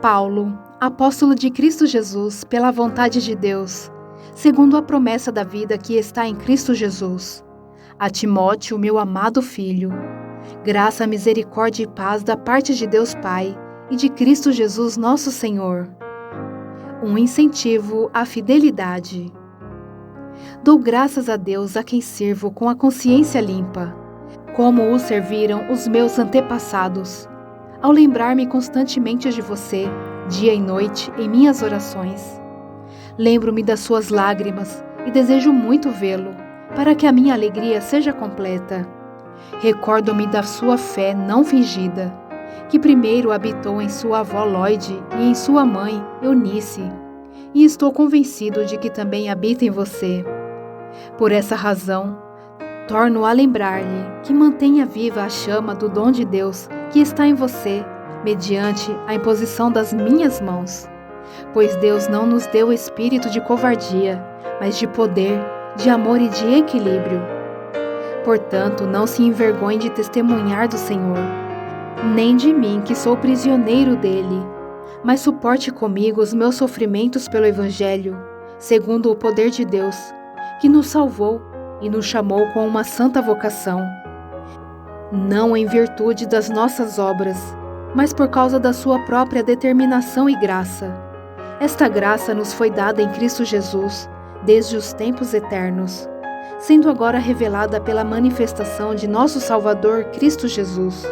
Paulo, apóstolo de Cristo Jesus, pela vontade de Deus, segundo a promessa da vida que está em Cristo Jesus. A Timóteo, meu amado filho, graça, misericórdia e paz da parte de Deus Pai e de Cristo Jesus nosso Senhor. Um incentivo à fidelidade. Dou graças a Deus a quem sirvo com a consciência limpa, como o serviram os meus antepassados, ao lembrar-me constantemente de você, dia e noite, em minhas orações. Lembro-me das suas lágrimas e desejo muito vê-lo, para que a minha alegria seja completa. Recordo-me da sua fé não fingida, que primeiro habitou em sua avó Lloyd e em sua mãe, Eunice, e estou convencido de que também habita em você. Por essa razão, torno a lembrar-lhe que mantenha viva a chama do dom de Deus que está em você, mediante a imposição das minhas mãos. Pois Deus não nos deu espírito de covardia, mas de poder, de amor e de equilíbrio. Portanto, não se envergonhe de testemunhar do Senhor, nem de mim, que sou prisioneiro dele, mas suporte comigo os meus sofrimentos pelo Evangelho, segundo o poder de Deus, que nos salvou e nos chamou com uma santa vocação, não em virtude das nossas obras, mas por causa da sua própria determinação e graça. Esta graça nos foi dada em Cristo Jesus, desde os tempos eternos, sendo agora revelada pela manifestação de nosso Salvador Cristo Jesus.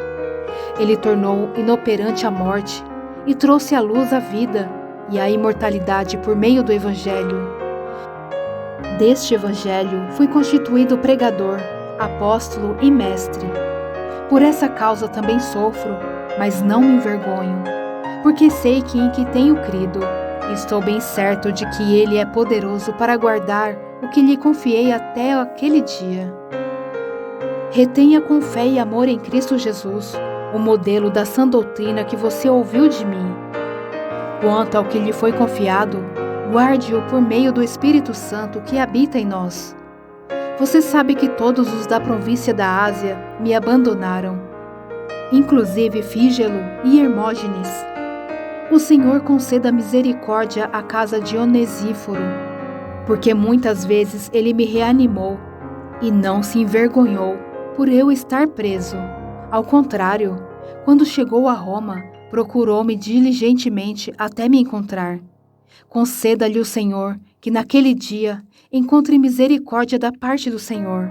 Ele tornou inoperante a morte e trouxe à luz a vida e a imortalidade por meio do Evangelho. Deste Evangelho fui constituído pregador, apóstolo e mestre. Por essa causa também sofro, mas não me envergonho, porque sei que em que tenho crido, estou bem certo de que Ele é poderoso para guardar o que lhe confiei até aquele dia. Retenha com fé e amor em Cristo Jesus o modelo da sã doutrina que você ouviu de mim. Quanto ao que lhe foi confiado, guarde-o por meio do Espírito Santo que habita em nós. Você sabe que todos os da província da Ásia me abandonaram, inclusive Fígelo e Hermógenes. O Senhor conceda misericórdia à casa de Onesíforo, porque muitas vezes ele me reanimou e não se envergonhou por eu estar preso. Ao contrário, quando chegou a Roma, procurou-me diligentemente até me encontrar. Conceda-lhe o Senhor que naquele dia encontre misericórdia da parte do Senhor.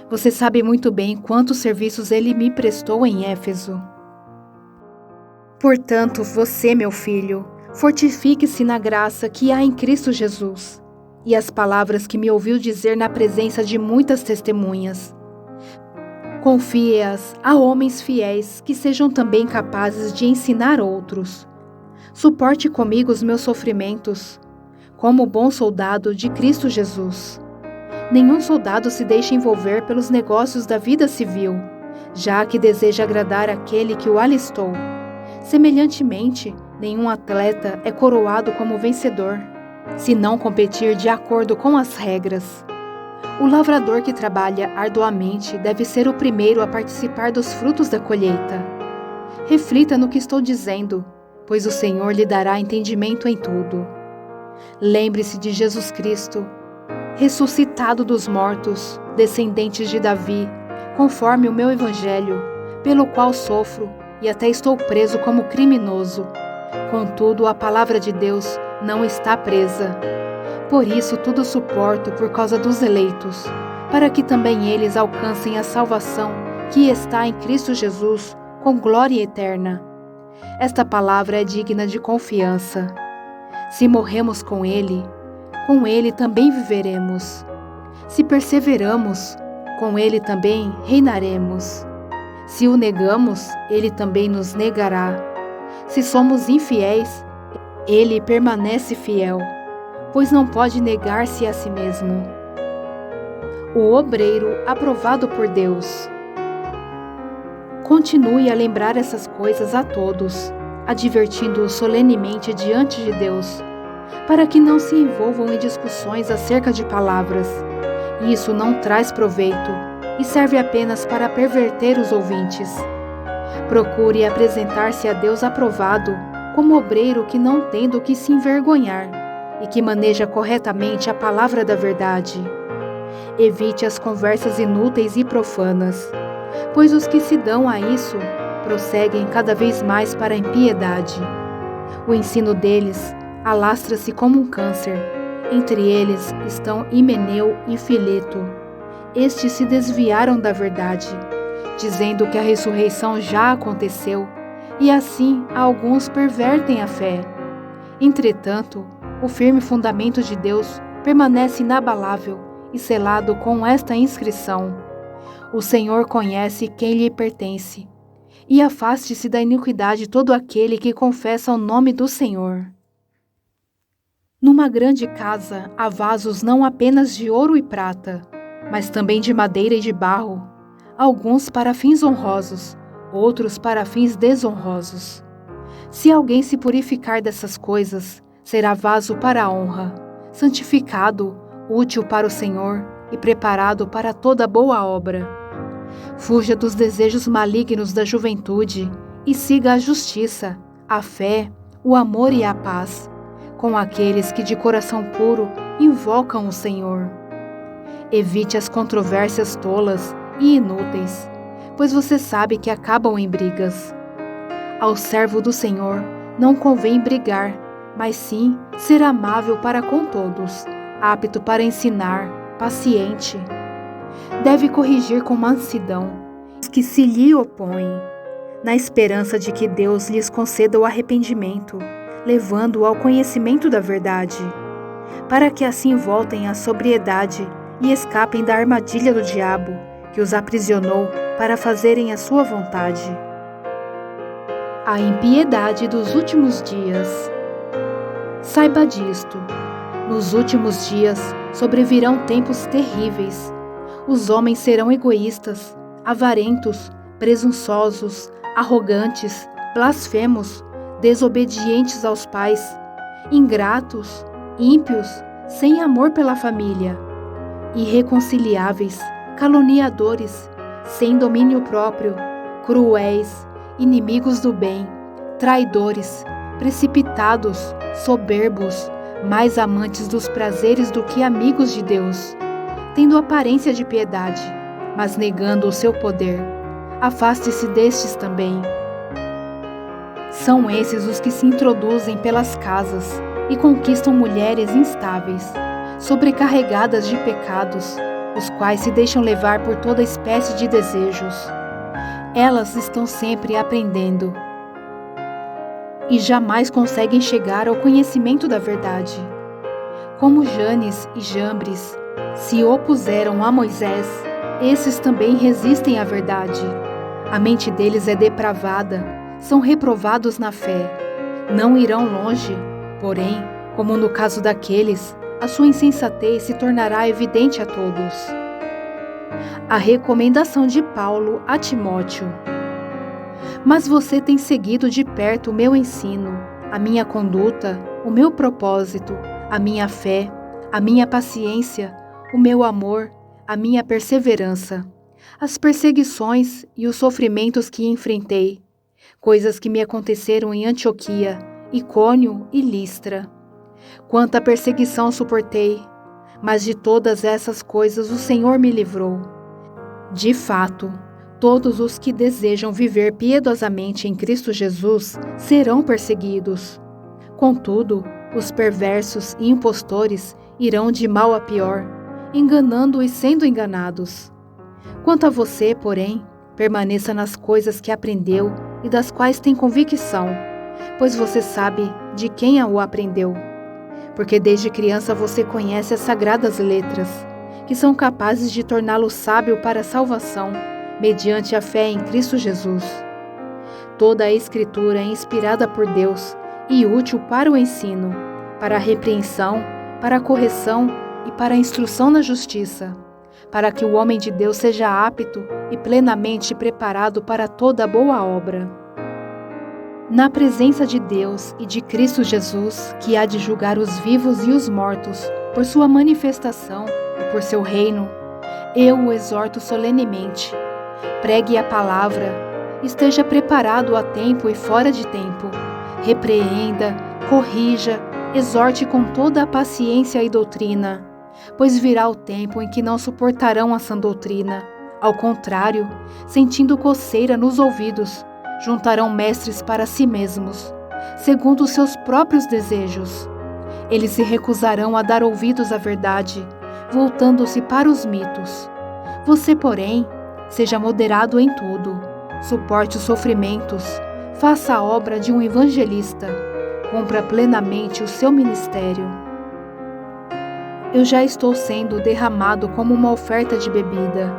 Você sabe muito bem quantos serviços ele me prestou em Éfeso. Portanto, você, meu filho, fortifique-se na graça que há em Cristo Jesus, e as palavras que me ouviu dizer na presença de muitas testemunhas. Confie-as a homens fiéis que sejam também capazes de ensinar outros. Suporte comigo os meus sofrimentos, como bom soldado de Cristo Jesus. Nenhum soldado se deixa envolver pelos negócios da vida civil, já que deseja agradar aquele que o alistou. Semelhantemente, nenhum atleta é coroado como vencedor, se não competir de acordo com as regras. O lavrador que trabalha arduamente deve ser o primeiro a participar dos frutos da colheita. Reflita no que estou dizendo, pois o Senhor lhe dará entendimento em tudo. Lembre-se de Jesus Cristo, ressuscitado dos mortos, descendente de Davi, conforme o meu Evangelho, pelo qual sofro e até estou preso como criminoso. Contudo, a palavra de Deus não está presa. Por isso tudo suporto por causa dos eleitos, para que também eles alcancem a salvação que está em Cristo Jesus com glória eterna. Esta palavra é digna de confiança. Se morremos com Ele também viveremos. Se perseveramos, com Ele também reinaremos. Se o negamos, Ele também nos negará. Se somos infiéis, Ele permanece fiel, pois não pode negar-se a si mesmo. O obreiro aprovado por Deus. Continue a lembrar essas coisas a todos, advertindo-os solenemente diante de Deus, para que não se envolvam em discussões acerca de palavras. Isso não traz proveito e serve apenas para perverter os ouvintes. Procure apresentar-se a Deus aprovado, como obreiro que não tem do que se envergonhar e que maneja corretamente a palavra da verdade. Evite as conversas inúteis e profanas, pois os que se dão a isso prosseguem cada vez mais para a impiedade. O ensino deles alastra-se como um câncer. Entre eles estão Himeneu e Fileto. Estes se desviaram da verdade, dizendo que a ressurreição já aconteceu, e assim alguns pervertem a fé. Entretanto, o firme fundamento de Deus permanece inabalável e selado com esta inscrição: o Senhor conhece quem lhe pertence, e afaste-se da iniquidade todo aquele que confessa o nome do Senhor. Numa grande casa há vasos não apenas de ouro e prata, mas também de madeira e de barro, alguns para fins honrosos, outros para fins desonrosos. Se alguém se purificar dessas coisas, será vaso para a honra, santificado, útil para o Senhor e preparado para toda boa obra. Fuja dos desejos malignos da juventude e siga a justiça, a fé, o amor e a paz, com aqueles que de coração puro invocam o Senhor. Evite as controvérsias tolas e inúteis, pois você sabe que acabam em brigas. Ao servo do Senhor não convém brigar, mas sim ser amável para com todos, apto para ensinar, paciente. Deve corrigir com mansidão os que se lhe opõem, na esperança de que Deus lhes conceda o arrependimento, levando-o ao conhecimento da verdade, para que assim voltem à sobriedade e escapem da armadilha do diabo, que os aprisionou para fazerem a sua vontade. A impiedade dos últimos dias. Saiba disto: nos últimos dias sobrevirão tempos terríveis. Os homens serão egoístas, avarentos, presunçosos, arrogantes, blasfemos, desobedientes aos pais, ingratos, ímpios, sem amor pela família, irreconciliáveis, caluniadores, sem domínio próprio, cruéis, inimigos do bem, traidores, precipitados, soberbos, mais amantes dos prazeres do que amigos de Deus, tendo aparência de piedade, mas negando o seu poder. Afaste-se destes também. São esses os que se introduzem pelas casas e conquistam mulheres instáveis, sobrecarregadas de pecados, os quais se deixam levar por toda espécie de desejos. Elas estão sempre aprendendo e jamais conseguem chegar ao conhecimento da verdade. Como Janes e Jambres se opuseram a Moisés, esses também resistem à verdade. A mente deles é depravada, são reprovados na fé. Não irão longe, porém, como no caso daqueles, a sua insensatez se tornará evidente a todos. A recomendação de Paulo a Timóteo. Mas você tem seguido de perto o meu ensino, a minha conduta, o meu propósito, a minha fé, a minha paciência, o meu amor, a minha perseverança, as perseguições e os sofrimentos que enfrentei, coisas que me aconteceram em Antioquia, Icônio e Listra. Quanta perseguição suportei, mas de todas essas coisas o Senhor me livrou. De fato, todos os que desejam viver piedosamente em Cristo Jesus serão perseguidos. Contudo, os perversos e impostores irão de mal a pior, enganando e sendo enganados. Quanto a você, porém, permaneça nas coisas que aprendeu e das quais tem convicção, pois você sabe de quem a o aprendeu. Porque desde criança você conhece as sagradas letras, que são capazes de torná-lo sábio para a salvação, mediante a fé em Cristo Jesus. Toda a Escritura é inspirada por Deus e útil para o ensino, para a repreensão, para a correção e para a instrução na justiça, para que o homem de Deus seja apto e plenamente preparado para toda boa obra. Na presença de Deus e de Cristo Jesus, que há de julgar os vivos e os mortos, por sua manifestação e por seu reino, eu o exorto solenemente. Pregue a palavra, esteja preparado a tempo e fora de tempo, Repreenda, corrija, exorte com toda a paciência e doutrina, pois virá o tempo em que não suportarão a sã doutrina. Ao contrário, sentindo coceira nos ouvidos, juntarão mestres para si mesmos, segundo os seus próprios desejos. Eles se recusarão a dar ouvidos à verdade, voltando-se para os mitos. Você, porém, seja moderado em tudo, suporte os sofrimentos, faça a obra de um evangelista, cumpra plenamente o seu ministério. Eu já estou sendo derramado como uma oferta de bebida.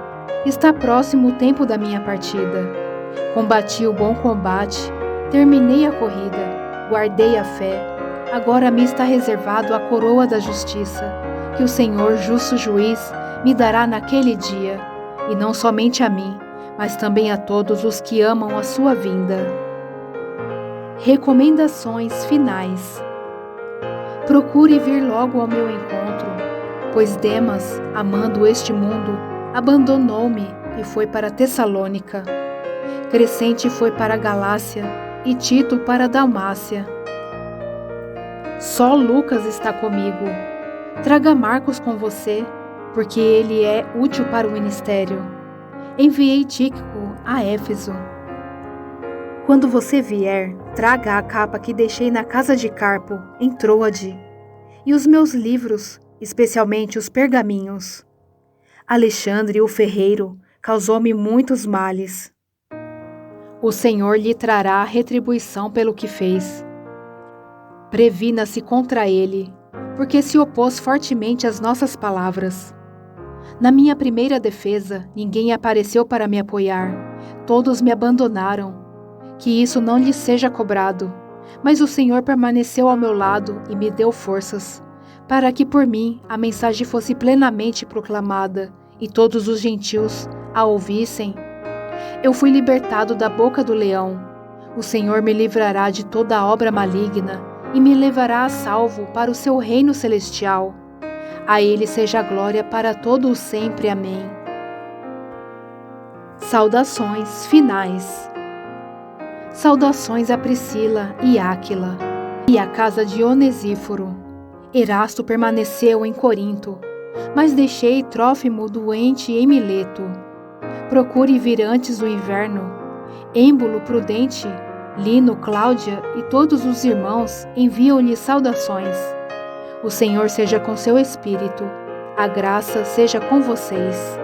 Está próximo o tempo da minha partida. Combati o bom combate, terminei a corrida, guardei a fé. Agora me está reservado a coroa da justiça, que o Senhor, justo juiz, me dará naquele dia, e não somente a mim, mas também a todos os que amam a sua vinda. Recomendações finais. Procure vir logo ao meu encontro, pois Demas, amando este mundo, abandonou-me e foi para Tessalônica. Crescente foi para a Galácia e Tito para a Dalmácia. Só Lucas está comigo. Traga Marcos com você, porque ele é útil para o ministério. Enviei Tíquico a Éfeso. Quando você vier, traga a capa que deixei na casa de Carpo, em Troade, e os meus livros, especialmente os pergaminhos. Alexandre, o ferreiro, causou-me muitos males. O Senhor lhe trará retribuição pelo que fez. Previna-se contra ele, porque se opôs fortemente às nossas palavras. Na minha primeira defesa, ninguém apareceu para me apoiar, todos me abandonaram. Que isso não lhe seja cobrado, mas o Senhor permaneceu ao meu lado e me deu forças, para que por mim a mensagem fosse plenamente proclamada e todos os gentios a ouvissem. Eu fui libertado da boca do leão. O Senhor me livrará de toda obra maligna e me levará a salvo para o seu reino celestial. A Ele seja a glória para todo o sempre. Amém. Saudações finais. Saudações a Priscila e Áquila e à casa de Onesíforo. Erasto permaneceu em Corinto, mas deixei Trófimo doente em Mileto. Procure vir antes do inverno. Êmbulo prudente, Lino, Cláudia e todos os irmãos enviam-lhe saudações. O Senhor seja com seu espírito. A graça seja com vocês.